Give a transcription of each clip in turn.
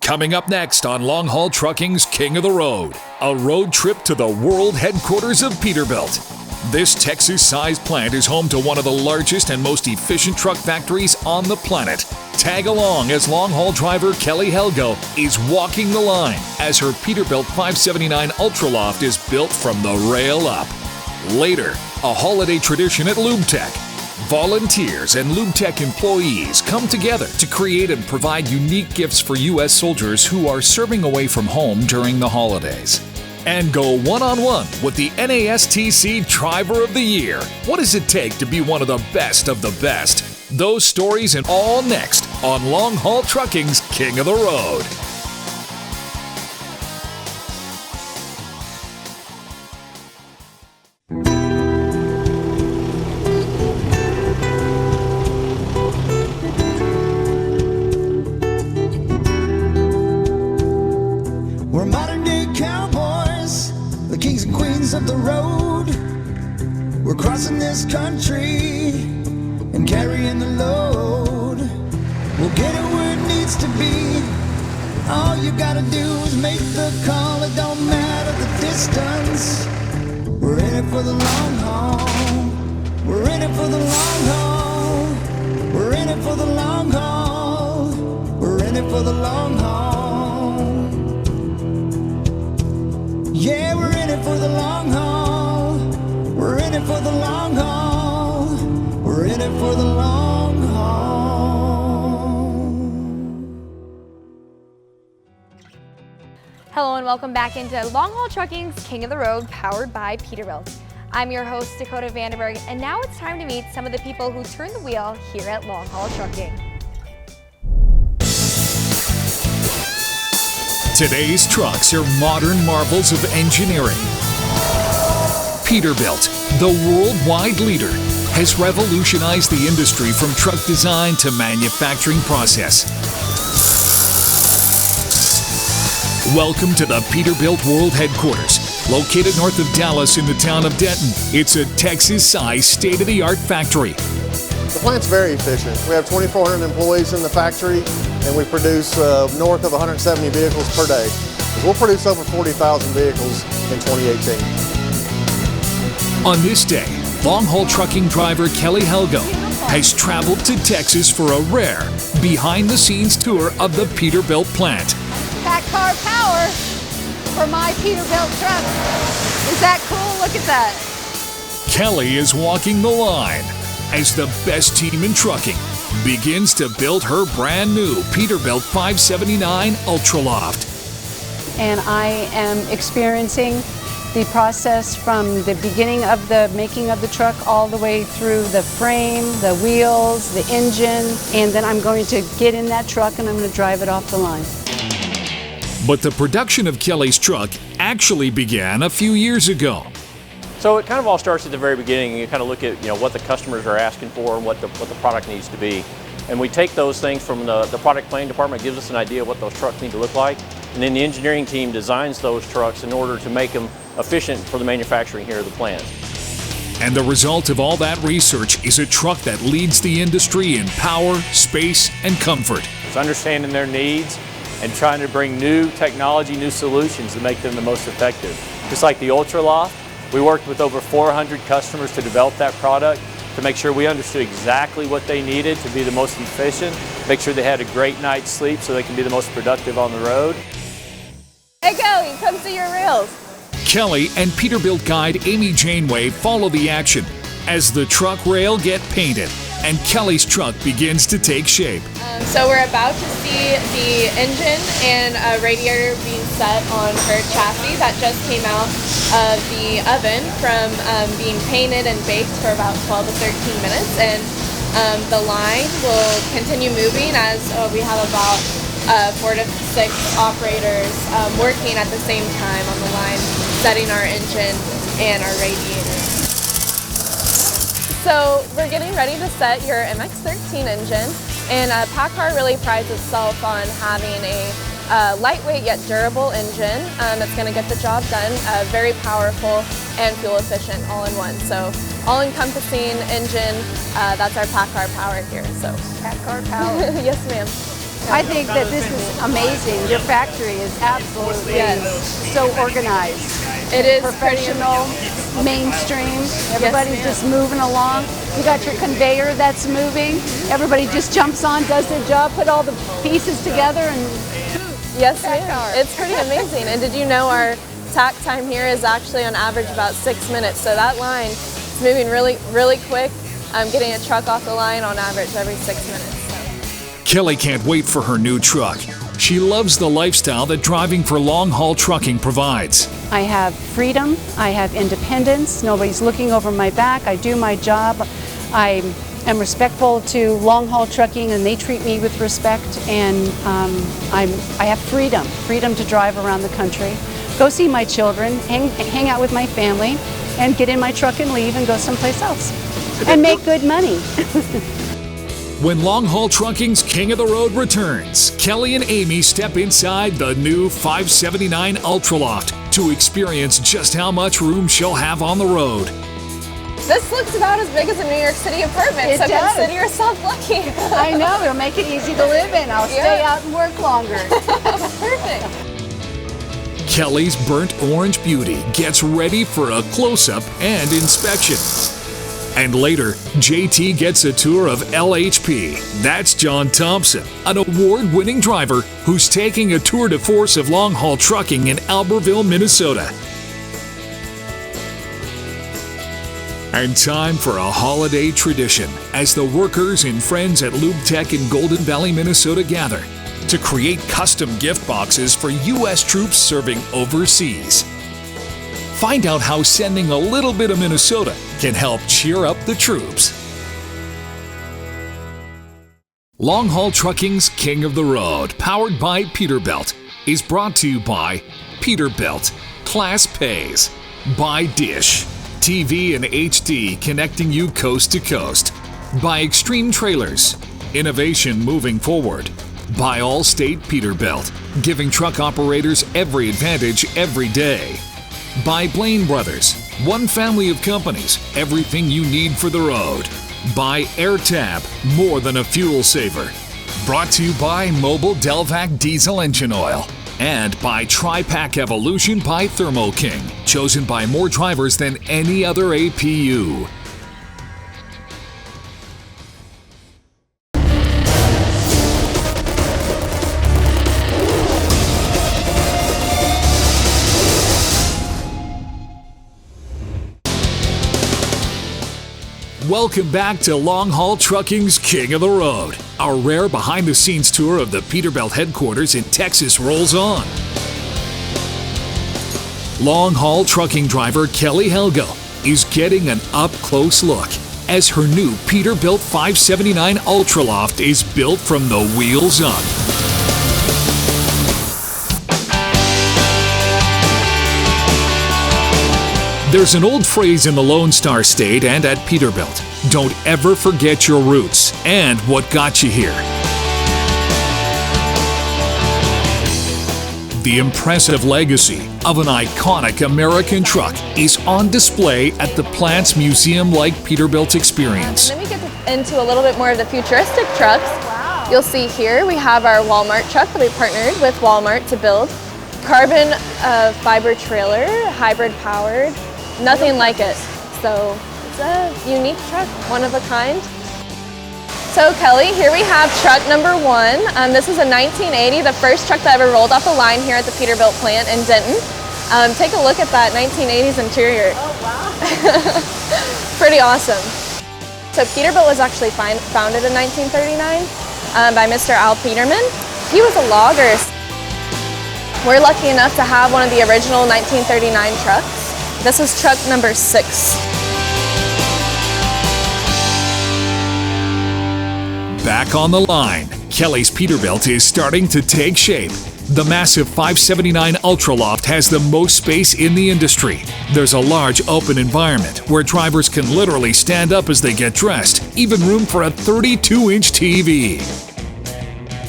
Coming up next on Long Haul Trucking's King of the Road, a road trip to the world headquarters of Peterbilt. This Texas-sized plant is home to one of the largest and most efficient truck factories on the planet. Tag along as long-haul driver Kelly Helgo is walking the line as her Peterbilt 579 Ultraloft is built from the rail up. Later, a holiday tradition at LubeTech. Volunteers and LubeTech employees come together to create and provide unique gifts for U.S. soldiers who are serving away from home during the holidays. And go one-on-one with the NASTC Driver of the Year. What does it take to be one of the best of the best? Those stories and all next on Long Haul Trucking's King of the Road. We're modern-day cowboys, the kings and queens of the road. We're crossing this country and carrying the load. We'll get it where it needs to be. All you gotta do is make the call. It don't matter the distance. We're in it for the long haul. We're in it for the long haul. We're in it for the long haul. We're in it for the long haul. Yeah, we're in it for the long haul. We're in it for the long haul. We're in it for the long haul. Hello and welcome back into Long Haul Trucking's King of the Road, powered by Peterbilt. I'm your host, Dakota Vandenberg, and now it's time to meet some of the people who turn the wheel here at Long Haul Trucking. Today's trucks are modern marvels of engineering. Peterbilt, the worldwide leader, has revolutionized the industry from truck design to manufacturing process. Welcome to the Peterbilt World Headquarters, located north of Dallas in the town of Denton. It's a Texas-sized state-of-the-art factory. The plant's very efficient. We have 2,400 employees in the factory, and we produce north of 170 vehicles per day. We'll produce over 40,000 vehicles in 2018. On this day, long-haul trucking driver Kelly Helgo has traveled to Texas for a rare behind-the-scenes tour of the Peterbilt plant. Pack car power for my Peterbilt truck. Is that cool? Look at that. Kelly is walking the line as the best team in trucking begins to build her brand new Peterbilt 579 Ultraloft. And I am experiencing the process from the beginning of the making of the truck all the way through the frame, the wheels, the engine, and then I'm going to get in that truck and I'm going to drive it off the line. But the production of Kelly's truck actually began a few years ago. So it kind of all starts at the very beginning, and you kind of look at what the customers are asking for and what the product needs to be. And we take those things from the product planning department, gives us an idea of what those trucks need to look like, and then the engineering team designs those trucks in order to make them efficient for the manufacturing here at the plant. And the result of all that research is a truck that leads the industry in power, space, and comfort. It's understanding their needs and trying to bring new technology, new solutions to make them the most effective. Just like the Ultraloft, we worked with over 400 customers to develop that product to make sure we understood exactly what they needed to be the most efficient, make sure they had a great night's sleep so they can be the most productive on the road. Hey Kelly, come see your reels. Kelly and Peterbilt guide Amy Janeway follow the action as the truck rail get painted and Kelly's truck begins to take shape. So we're about to see the engine and a radiator being set on her chassis that just came out of the oven from being painted and baked for about 12 to 13 minutes. And the line will continue moving as we have about 4 to 6 operators working at the same time on the line, setting our engine and our radiator. So we're getting ready to set your MX-13 engine, and PACCAR really prides itself on having a lightweight yet durable engine that's going to get the job done, very powerful and fuel efficient all in one. So all-encompassing engine, that's our PACCAR power here. So PACCAR power. Yes, ma'am. I think that this is amazing. Your factory is absolutely so organized. It is professional, mainstream. Everybody's just moving along. You got your conveyor that's moving. Everybody just jumps on, does their job, put all the pieces together, and yes, ma'am. It's pretty amazing. And did you know our tack time here is actually on average about 6 minutes? So that line is moving really, really quick. Getting a truck off the line on average every 6 minutes. Kelly can't wait for her new truck. She loves the lifestyle that driving for long-haul trucking provides. I have freedom, I have independence, nobody's looking over my back, I do my job, I am respectful to long-haul trucking and they treat me with respect, and I have freedom to drive around the country, go see my children, hang out with my family, and get in my truck and leave and go someplace else, and make good money. When long-haul trucking's King of the Road returns, Kelly and Amy step inside the new 579 Ultraloft to experience just how much room she'll have on the road. This looks about as big as a New York City apartment, It so does. consider yourself lucky. I know, it'll make it easy to live in. I'll stay out and work longer. Perfect. Kelly's burnt orange beauty gets ready for a close-up and inspection. And later, JT gets a tour of LHP. That's John Thompson, an award-winning driver who's taking a tour de force of long-haul trucking in Albertville, Minnesota. And time for a holiday tradition as the workers and friends at Lube Tech in Golden Valley, Minnesota gather to create custom gift boxes for U.S. troops serving overseas. Find out how sending a little bit of Minnesota can help cheer up the troops. Long-haul trucking's King of the Road, powered by Peterbilt, is brought to you by Peterbilt, Class Pays, by Dish, TV and HD connecting you coast to coast, by Extreme Trailers, innovation moving forward, by ALLSTATE Peterbilt, giving truck operators every advantage every day, by Blaine Brothers, one family of companies, everything you need for the road. By Airtab, more than a fuel saver. Brought to you by Mobil Delvac Diesel Engine Oil. And by Tri-Pack Evolution by Thermo King, chosen by more drivers than any other APU. Welcome back to Long Haul Trucking's King of the Road. Our rare behind-the-scenes tour of the Peterbilt headquarters in Texas rolls on. Long haul trucking driver Kelly Helgo is getting an up-close look as her new Peterbilt 579 Ultraloft is built from the wheels up. There's an old phrase in the Lone Star State and at Peterbilt: don't ever forget your roots and what got you here. The impressive legacy of an iconic American truck is on display at the plant's museum-like Peterbilt experience. Then we get into a little bit more of the futuristic trucks. Wow. You'll see here we have our Walmart truck that we partnered with Walmart to build. Carbon fiber trailer, hybrid powered, nothing like it. So it's a unique truck, one of a kind. So Kelly, here we have truck number 1. This is a 1980, the first truck that ever rolled off the line here at the Peterbilt plant in Denton. Take a look at that 1980s interior. Oh wow. Pretty awesome. So Peterbilt was actually founded in 1939 by Mr. Al Peterman. He was a logger. We're lucky enough to have one of the original 1939 trucks. This is truck number 6. Back on the line, Kelly's Peterbilt is starting to take shape. The massive 579 Ultraloft has the most space in the industry. There's a large open environment where drivers can literally stand up as they get dressed, even room for a 32-inch TV.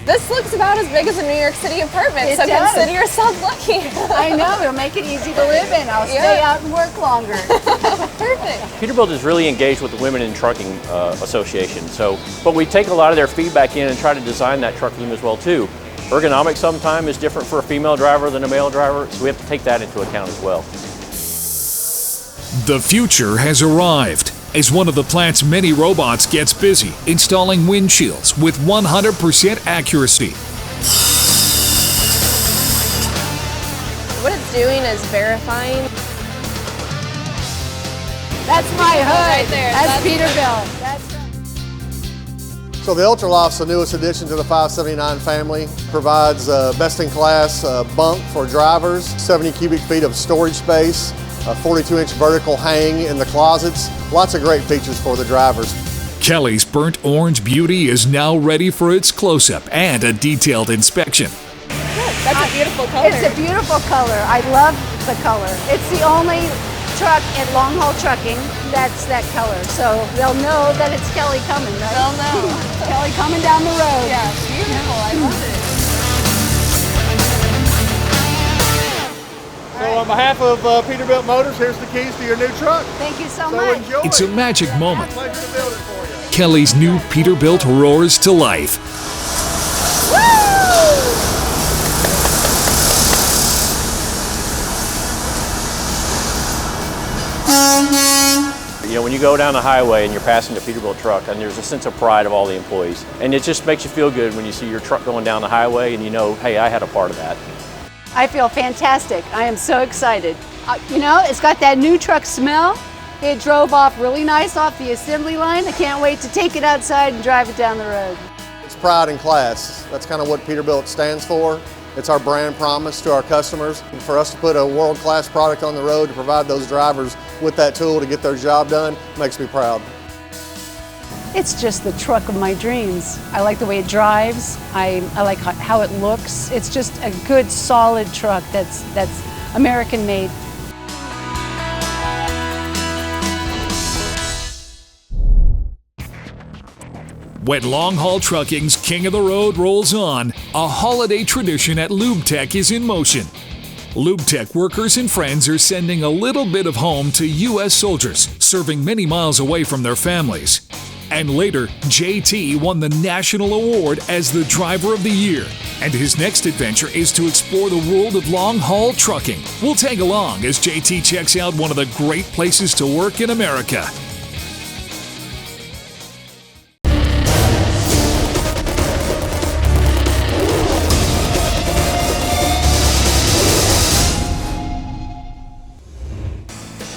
This looks about as big as a New York City apartment, It so does. consider yourself lucky. I know, it'll make it easy to live in. I'll stay out and work longer. Perfect. Peterbilt is really engaged with the Women in Trucking Association, but we take a lot of their feedback in and try to design that truck for them as well too. Ergonomics sometimes is different for a female driver than a male driver, so we have to take that into account as well. The future has arrived as one of the plant's many robots gets busy installing windshields with 100% accuracy. What it's doing is verifying. That's my hood. Right there. That's Peterbilt. So the Ultraloft's the newest addition to the 579 family. Provides best-in-class bunk for drivers, 70 cubic feet of storage space, a 42-inch vertical hang in the closets. Lots of great features for the drivers. Kelly's burnt orange beauty is now ready for its close-up and a detailed inspection. That's a beautiful color. It's a beautiful color. I love the color. It's the only truck at Long Haul Trucking that's that color. So they'll know that it's Kelly coming, right? They'll know. Kelly coming down the road. Yeah, beautiful. I love it. So on behalf of Peterbilt Motors, here's the keys to your new truck. Thank you so So much. enjoy. It's a magic moment. Pleasure to build it for you. Kelly's new Peterbilt roars to life. You know, when you go down the highway and you're passing a Peterbilt truck, and there's a sense of pride of all the employees. And it just makes you feel good when you see your truck going down the highway and you know, hey, I had a part of that. I feel fantastic. I am so excited. You know, it's got that new truck smell. It drove off really nice off the assembly line. I can't wait to take it outside and drive it down the road. It's pride and class. That's kind of what Peterbilt stands for. It's our brand promise to our customers. And for us to put a world-class product on the road to provide those drivers with that tool to get their job done makes me proud. It's just the truck of my dreams. I like the way it drives. I like how it looks. It's just a good, solid truck that's American made. When Long Haul Trucking's King of the Road rolls on, a holiday tradition at LubeTech is in motion. LubeTech workers and friends are sending a little bit of home to U.S. soldiers serving many miles away from their families. And later, JT won the national award as the Driver of the Year. And his next adventure is to explore the world of long haul trucking. We'll tag along as JT checks out one of the great places to work in America.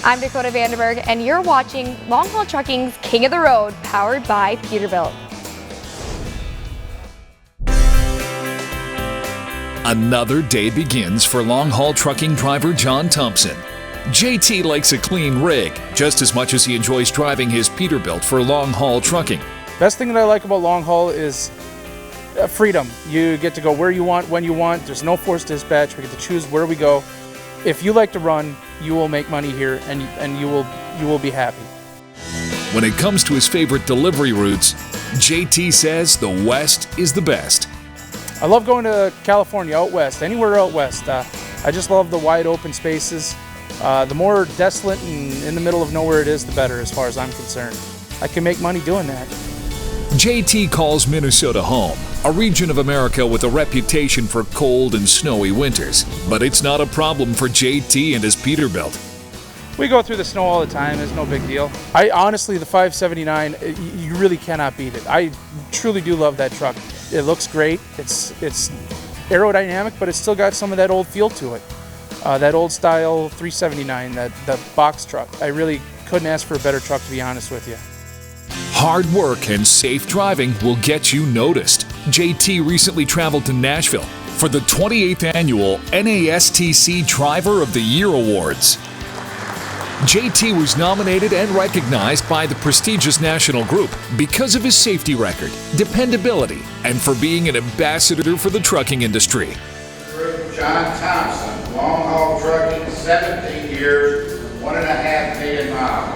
I'm Dakota Vandenberg, and you're watching Long Haul Trucking's King of the Road, powered by Peterbilt. Another day begins for long haul trucking driver John Thompson. JT likes a clean rig just as much as he enjoys driving his Peterbilt for long haul trucking. Best thing that I like about long haul is freedom. You get to go where you want, when you want. There's no forced dispatch. We get to choose where we go. If you like to run, you will make money here, and you will be happy. When it comes to his favorite delivery routes, JT says the West is the best. I love going to California, out west, anywhere out west. I just love the wide open spaces. The more desolate and in the middle of nowhere it is, the better as far as I'm concerned. I can make money doing that. JT calls Minnesota home, a region of America with a reputation for cold and snowy winters. But it's not a problem for JT and his Peterbilt. We go through the snow all the time. It's no big deal. I honestly, the 579, you really cannot beat it. I truly do love that truck. It looks great. It's aerodynamic, but it's still got some of that old feel to it. That old style 379, the box truck. I really couldn't ask for a better truck, to be honest with you. Hard work and safe driving will get you noticed. JT recently traveled to Nashville for the 28th annual NASTC Driver of the Year Awards. JT was nominated and recognized by the prestigious national group because of his safety record, dependability, and for being an ambassador for the trucking industry. John Thompson, long haul trucking, 17 years, 1.5 million miles.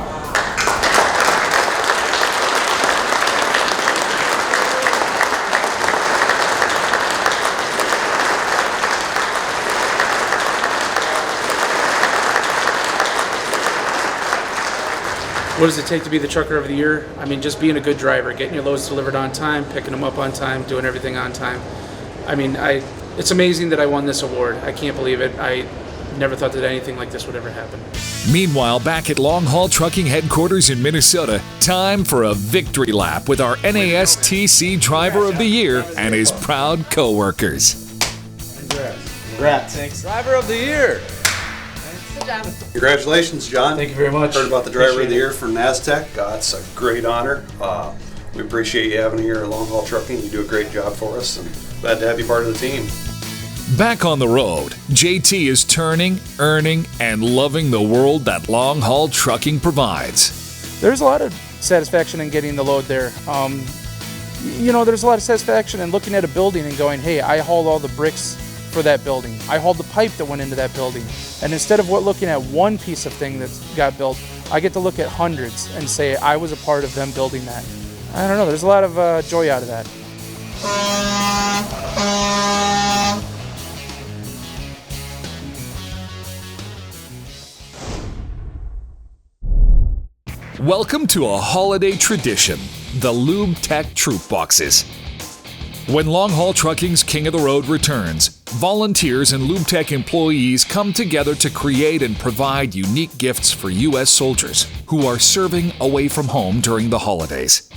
What does it take to be the trucker of the year? I mean, just being a good driver, getting your loads delivered on time, picking them up on time, doing everything on time. I mean, it's amazing that I won this award. I can't believe it. I never thought that anything like this would ever happen. Meanwhile, back at Long Haul Trucking headquarters in Minnesota, time for a victory lap with our NASTC Driver of the Year and his proud co-workers. Congrats. Thanks. Driver of the Year. Good job. Congratulations, John. Thank you very much. Heard about the Driver of the Year from NASTEC. It's a great honor. We appreciate you having you here at Long Haul Trucking. You do a great job for us, and glad to have you part of the team. Back on the road, JT is turning, earning, and loving the world that Long Haul Trucking provides. There's a lot of satisfaction in getting the load there. You know, there's a lot of satisfaction in looking at a building and going, hey, I hauled all the bricks for that building. I hauled the pipe that went into that building. And instead of looking at one piece of thing that got built, I get to look at hundreds and say I was a part of them building that. I don't know, there's a lot of joy out of that. Welcome to a holiday tradition, the Lube Tech Troop Boxes. When Long Haul Trucking's King of the Road returns, volunteers and Lube Tech employees come together to create and provide unique gifts for U.S. soldiers who are serving away from home during the holidays.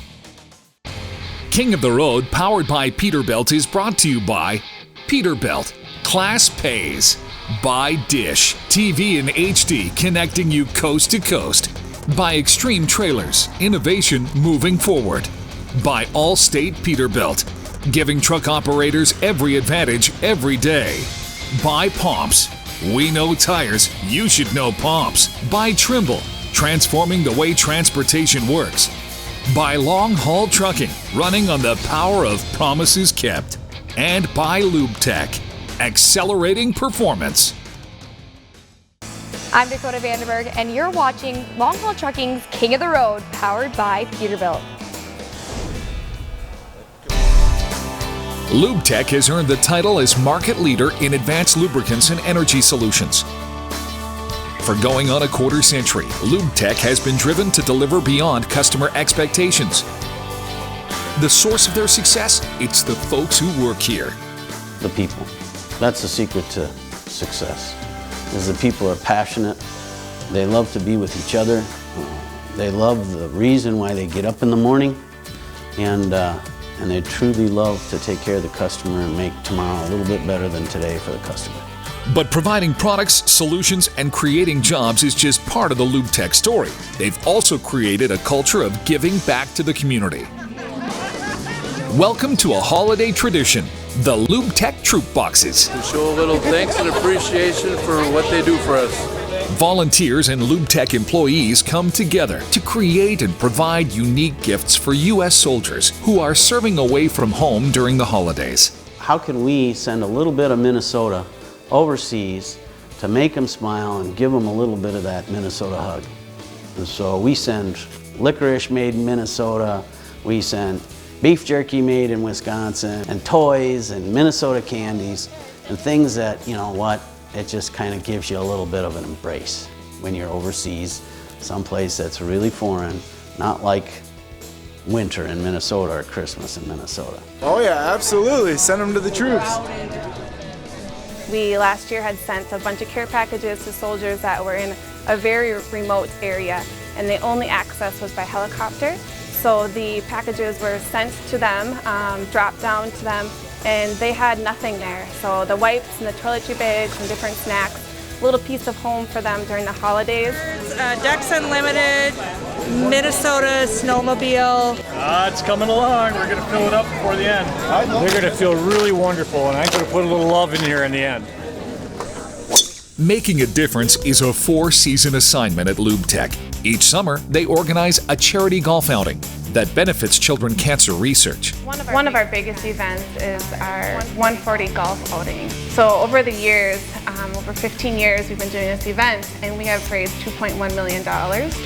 King of the Road, powered by Peterbilt, is brought to you by Peterbilt, Class Pays, by Dish, TV in HD connecting you coast to coast, by Extreme Trailers, innovation moving forward, by ALLSTATE Peterbilt, giving truck operators every advantage every day, by Pomps, we know tires, you should know Pomps, by Trimble, transforming the way transportation works, by Long Haul Trucking, running on the power of promises kept, and by Lube Tech, accelerating performance. I'm Dakota Vandenberg, and you're watching Long Haul Trucking's King of the Road, powered by Peterbilt. Lube Tech has earned the title as market leader in advanced lubricants and energy solutions. For going on a quarter century, Lube Tech has been driven to deliver beyond customer expectations. The source of their success? It's the folks who work here. The people. That's the secret to success. Is the people are passionate. They love to be with each other. They love the reason why they get up in the morning, and they truly love to take care of the customer and make tomorrow a little bit better than today for the customer. But providing products, solutions, and creating jobs is just part of the Lube Tech story. They've also created a culture of giving back to the community. Welcome to a holiday tradition, the Lube Tech Troop Boxes. To show a little thanks and appreciation for what they do for us. Volunteers and Lube Tech employees come together to create and provide unique gifts for U.S. soldiers who are serving away from home during the holidays. How can we send a little bit of Minnesota overseas to make them smile and give them a little bit of that Minnesota hug? And so we send licorice made in Minnesota, we send beef jerky made in Wisconsin, and toys and Minnesota candies and things that, you know what, it just kind of gives you a little bit of an embrace when you're overseas, someplace that's really foreign, not like winter in Minnesota or Christmas in Minnesota. Oh yeah, absolutely. Send them to the troops. We last year had sent a bunch of care packages to soldiers that were in a very remote area, and the only access was by helicopter. So the packages were sent to them, dropped down to them, and they had nothing there. So the wipes and the toiletry bags and different snacks, a little piece of home for them during the holidays. Dex Unlimited, Minnesota Snowmobile. It's coming along. We're going to fill it up before the end. They're going to feel really wonderful, and I'm going to put a little love in here in the end. Making a difference is a 4-season assignment at Lube Tech. Each summer, they organize a charity golf outing that benefits children cancer research. One of our biggest events is our 140 golf outing. So over the years, over 15 years, we've been doing this event, and we have raised $2.1 million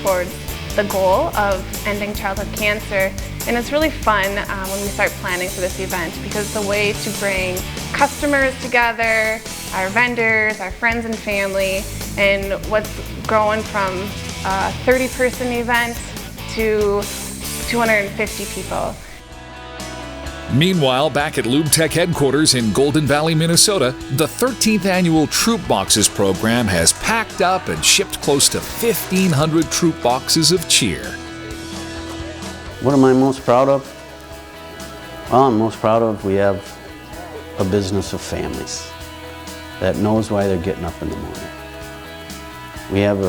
towards the goal of ending childhood cancer. And it's really fun when we start planning for this event, because it's a way to bring customers together, our vendors, our friends and family, and what's growing from a 30-person event to 250 people. Meanwhile, back at LubeTech headquarters in Golden Valley, Minnesota, the 13th annual Troop Boxes program has packed up and shipped close to 1,500 troop boxes of cheer. What am I most proud of? Well, I'm most proud of we have a business of families that knows why they're getting up in the morning. We have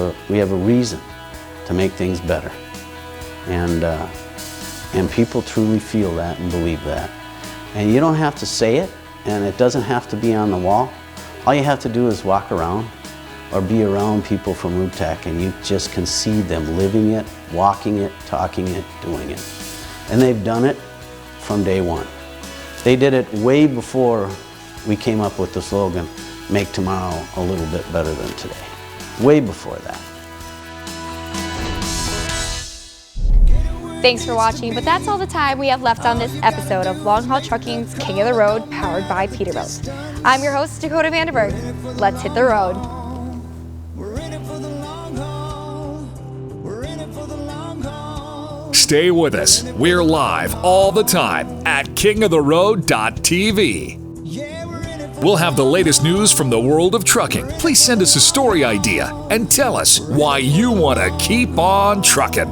a reason to make things better, and people truly feel that and believe that. And you don't have to say it, and it doesn't have to be on the wall. All you have to do is walk around or be around people from LubeTech, and you just can see them living it, walking it, talking it, doing it. And they've done it from day one. They did it way before we came up with the slogan, "Make tomorrow a little bit better than today." Way before that. Thanks for watching, but that's all the time we have left on this episode of Long Haul Trucking's King of the Road, powered by Peterbilt. I'm your host, Dakota Vandenberg. Let's hit the road. Stay with us. We're live all the time at kingoftheroad.tv. We'll have the latest news from the world of trucking. Please send us a story idea and tell us why you want to keep on trucking.